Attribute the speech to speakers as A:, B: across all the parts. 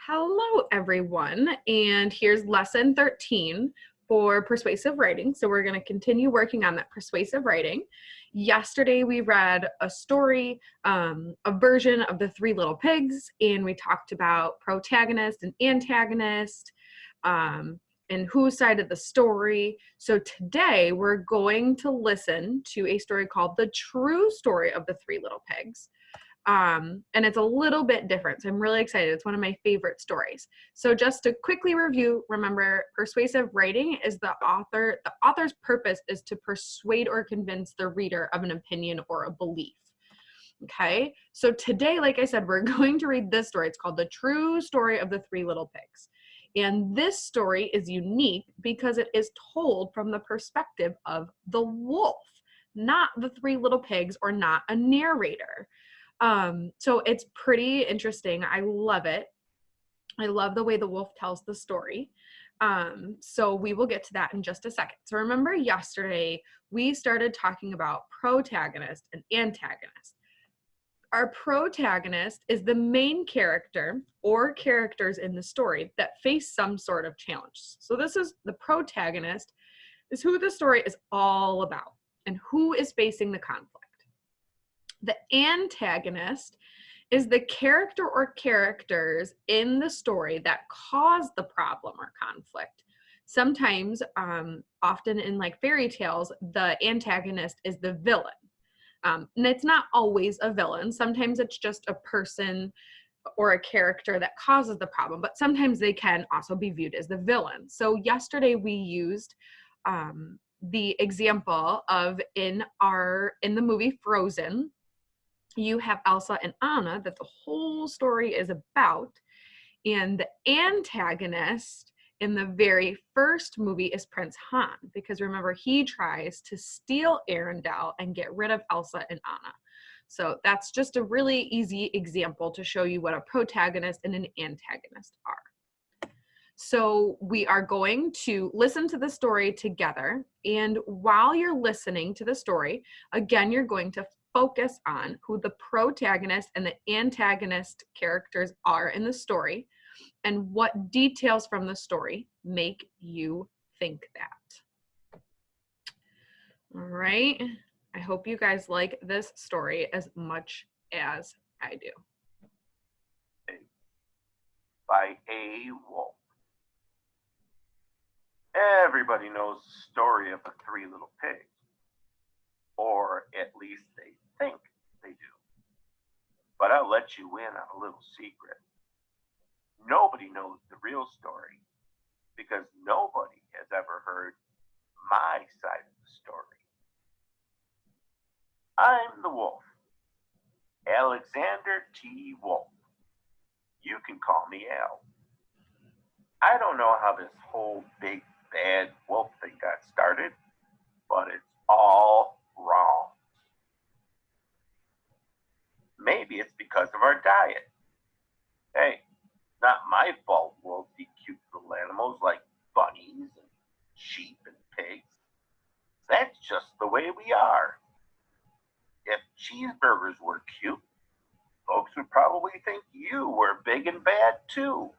A: Hello, everyone, and here's lesson 13 for persuasive writing. So we're going to continue working on that persuasive writing. Yesterday, we read a story, a version of The Three Little Pigs, and we talked about protagonist and antagonist, and whose side of the story. So today, we're going to listen to a story called The True Story of the Three Little Pigs. And it's a little bit different. So I'm really excited. It's one of my favorite stories. So just to quickly review, remember, persuasive writing is the author's purpose is to persuade or convince the reader of an opinion or a belief. Okay, so today, like I said, we're going to read this story. It's called The True Story of the Three Little Pigs. And this story is unique because it is told from the perspective of the wolf, not the three little pigs or not a narrator. So it's pretty interesting. I love it. I love the way the wolf tells the story. So we will get to that in just a second. So remember yesterday, we started talking about protagonist and antagonist. Our protagonist is the main character or characters in the story that face some sort of challenge. So this is the protagonist, is who the story is all about and who is facing the conflict. The antagonist is the character or characters in the story that cause the problem or conflict. Sometimes, often in like fairy tales, the antagonist is the villain. And it's not always a villain. Sometimes it's just a person or a character that causes the problem, but sometimes they can also be viewed as the villain. So yesterday we used the example of in the movie Frozen, you have Elsa and Anna that the whole story is about, and the antagonist in the very first movie is Prince Han, because remember, he tries to steal Arendelle and get rid of Elsa and Anna. So that's just a really easy example to show you what a protagonist and an antagonist are. So we are going to listen to the story together, and while you're listening to the story, again, you're going to focus on who the protagonist and the antagonist characters are in the story and what details from the story make you think that. All right. I hope you guys like this story as much as I do.
B: By A. Wolf. Everybody knows the story of the Three Little Pigs, or at least they think they do. But I'll let you in on a little secret. Nobody knows the real story because nobody has ever heard my side of the story. I'm the wolf, Alexander T. Wolf. You can call me Al. I don't know how this whole big bad wolf thing got started, but it's all wrong. Maybe it's because of our diet. Hey, not my fault wolves eat cute little animals like bunnies and sheep and pigs. That's just the way we are. If cheeseburgers were cute, folks would probably think you were big and bad too.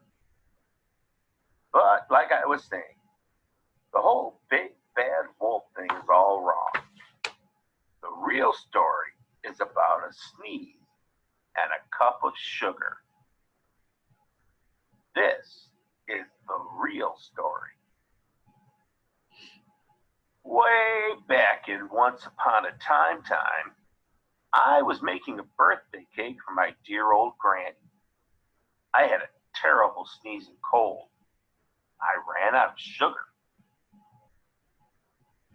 B: But like I was saying, the whole big bad wolf thing is all wrong. The real story is about a sneeze and a cup of sugar. This is the real story. Way back in Once Upon a Time, I was making a birthday cake for my dear old granny. I had a terrible sneezing cold. I ran out of sugar.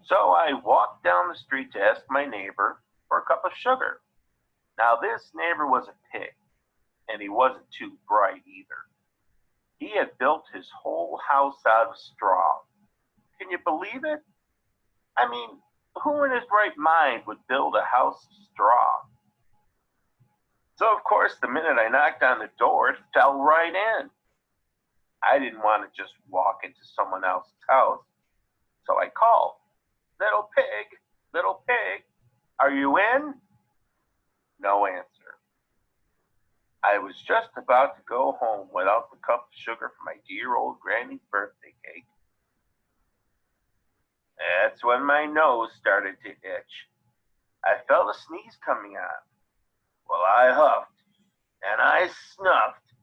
B: So I walked down the street to ask my neighbor for a cup of sugar. Now this neighbor was a pig, and he wasn't too bright either. He had built his whole house out of straw. Can you believe it? I mean, who in his right mind would build a house of straw? So of course, the minute I knocked on the door, it fell right in. I didn't want to just walk into someone else's house, so I called, little pig, are you in? No answer. I was just about to go home without the cup of sugar for my dear old granny's birthday cake. That's when my nose started to itch. I felt a sneeze coming on. Well, I huffed, and I snuffed,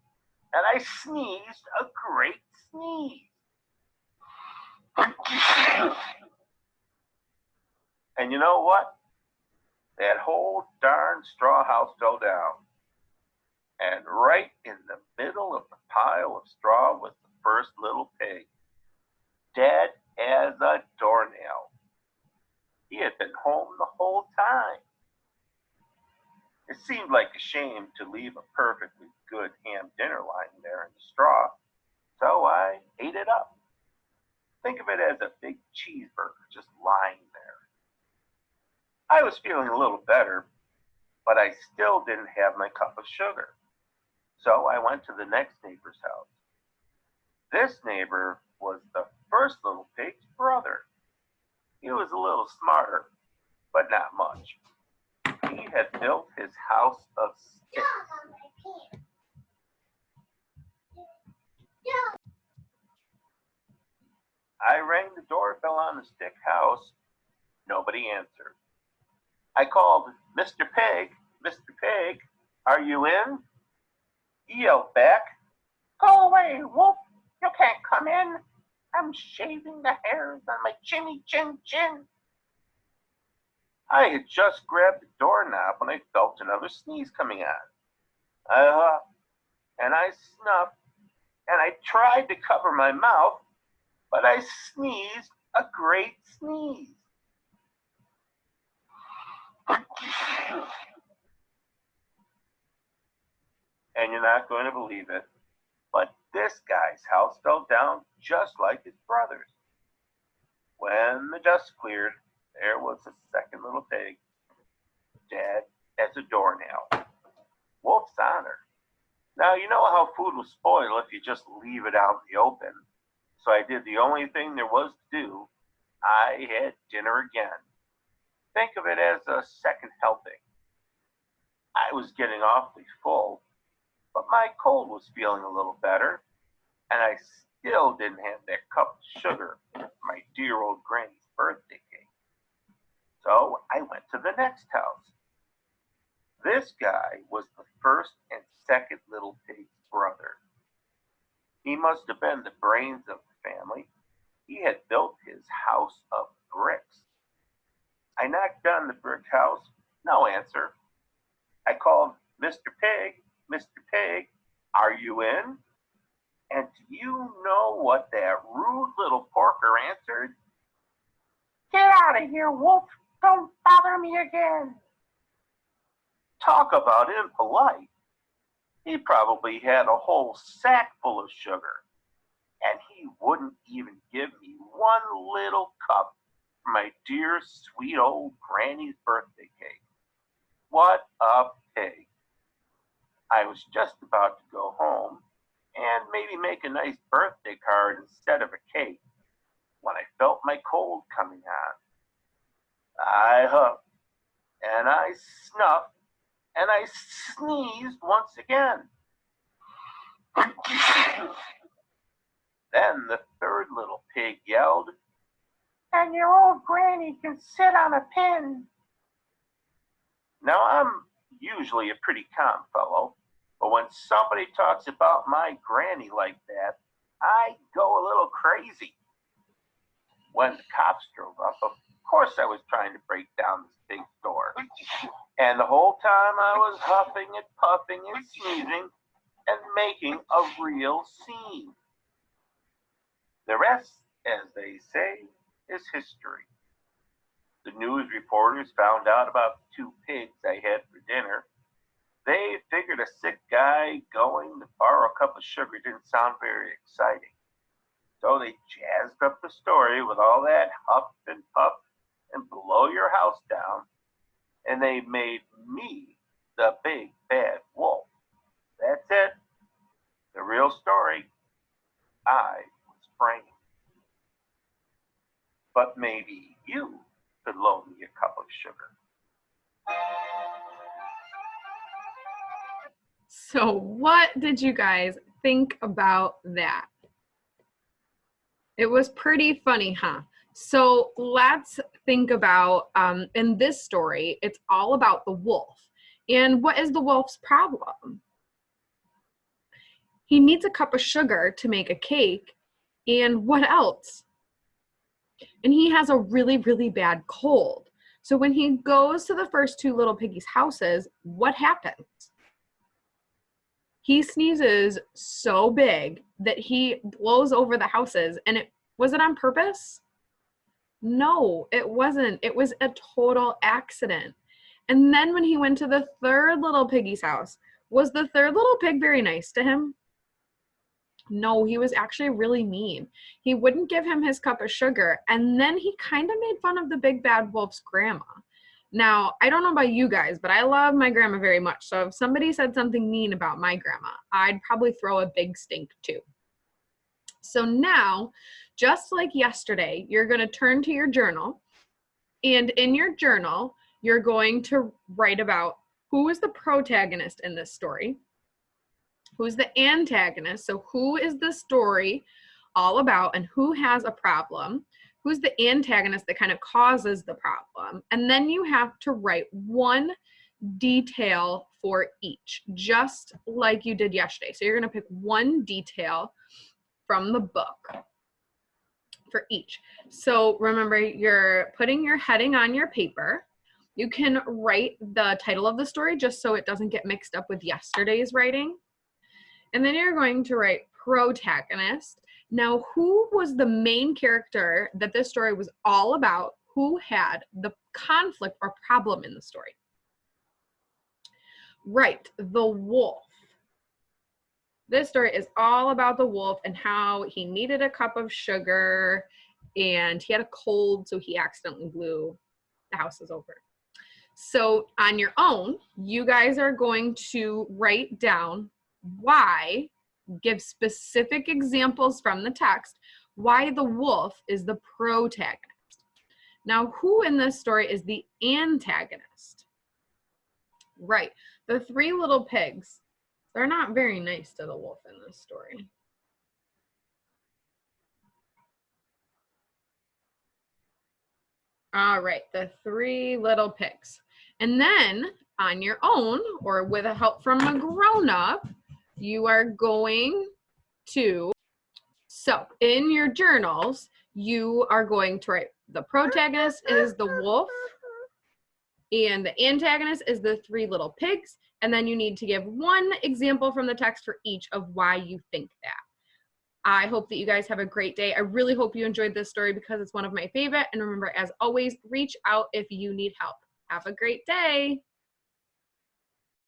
B: and I sneezed a great sneeze. And you know what? That whole darn straw house fell down. And right in the middle of the pile of straw was the first little pig, dead as a doornail. He had been home the whole time. It seemed like a shame to leave a perfectly good ham dinner lying there in the straw, so I ate it up. Think of it as a big cheeseburger just lying there. I was feeling a little better, but I still didn't have my cup of sugar. So I went to the next neighbor's house. This neighbor was the first little pig's brother. He was a little smarter, but not much. He had built his house of sticks. I rang the doorbell on the stick house. Nobody answered. I called, "Mr. Pig, Mr. Pig, are you in?" He yelled back, "Go away, Wolf. You can't come in. I'm shaving the hairs on my chinny chin chin." I had just grabbed the doorknob when I felt another sneeze coming on. I huffed, and I snuffed, and I tried to cover my mouth, but I sneezed a great sneeze. And you're not going to believe it, but this guy's house fell down just like his brother's. When the dust cleared, there was a second little pig, dead as a doornail. Wolf's honor. Now, you know how food will spoil if you just leave it out in the open. So I did the only thing there was to do. I had dinner again. Think of it as a second helping. I was getting awfully full, but my cold was feeling a little better, and I still didn't have that cup of sugar for my dear old granny's birthday cake. So I went to the next house. This guy was the first and second little pig's brother. He must have been the brains of the family. He had built his house of bricks. I knocked on the brick house. No answer. I called, "Mr. Pig, Mr. Pig, are you in?" And do you know what that rude little porker answered? "Get out of here, Wolf. Don't bother me again." Talk about impolite. He probably had a whole sack full of sugar, and he wouldn't even give me one little cup for my dear sweet old granny's birthday cake. What a pig. I was just about to go home and maybe make a nice birthday card instead of a cake when I felt my cold coming on. I huffed, and I snuffed, and I sneezed once again. Then the third little pig yelled, "And your old granny can sit on a pin." Now, I'm usually a pretty calm fellow, but when somebody talks about my granny like that, I go a little crazy. When the cops drove up, of course I was trying to break down this big door. And the whole time I was huffing and puffing and sneezing and making a real scene. The rest, as they say, is history. The news reporters found out about the two pigs I had for dinner. They figured a sick guy going to borrow a cup of sugar didn't sound very exciting. So they jazzed up the story with all that huff and puff and blow your house down, and they made me the big bad wolf. That's it. The real story. I was framed. But maybe you could loan me a cup of sugar.
A: So what did you guys think about that? It was pretty funny, huh? So let's think about, in this story, it's all about the wolf. And what is the wolf's problem? He needs a cup of sugar to make a cake. And what else? And he has a really, really bad cold. So when he goes to the first two little piggies' houses, what happens? He sneezes so big that he blows over the houses. And was it on purpose? No, it wasn't. It was a total accident. And then when he went to the third little piggy's house, was the third little pig very nice to him? No, he was actually really mean. He wouldn't give him his cup of sugar, and then he kind of made fun of the big bad wolf's grandma. Now, I don't know about you guys, but I love my grandma very much. So if somebody said something mean about my grandma, I'd probably throw a big stink too. So now, just like yesterday, you're going to turn to your journal, and in your journal, you're going to write about who is the protagonist in this story, who's the antagonist, so who is the story all about and who has a problem, who's the antagonist that kind of causes the problem, and then you have to write one detail for each, just like you did yesterday. So you're going to pick one detail from the book for each. So remember, you're putting your heading on your paper. You can write the title of the story just so it doesn't get mixed up with yesterday's writing. And then you're going to write protagonist. Now, who was the main character that this story was all about? Who had the conflict or problem in the story? Right, the wolf. This story is all about the wolf and how he needed a cup of sugar and he had a cold, so he accidentally blew the houses over. So on your own, you guys are going to write down why, give specific examples from the text, why the wolf is the protagonist. Now, who in this story is the antagonist? Right, the three little pigs. They're not very nice to the wolf in this story. All right, the three little pigs. And then on your own, or with the help from a grown-up, you are going to, so in your journals, you are going to write the protagonist is the wolf, and the antagonist is the three little pigs, and then you need to give one example from the text for each of why you think that. I hope that you guys have a great day. I really hope you enjoyed this story because it's one of my favorite. And remember, as always, reach out if you need help. Have a great day.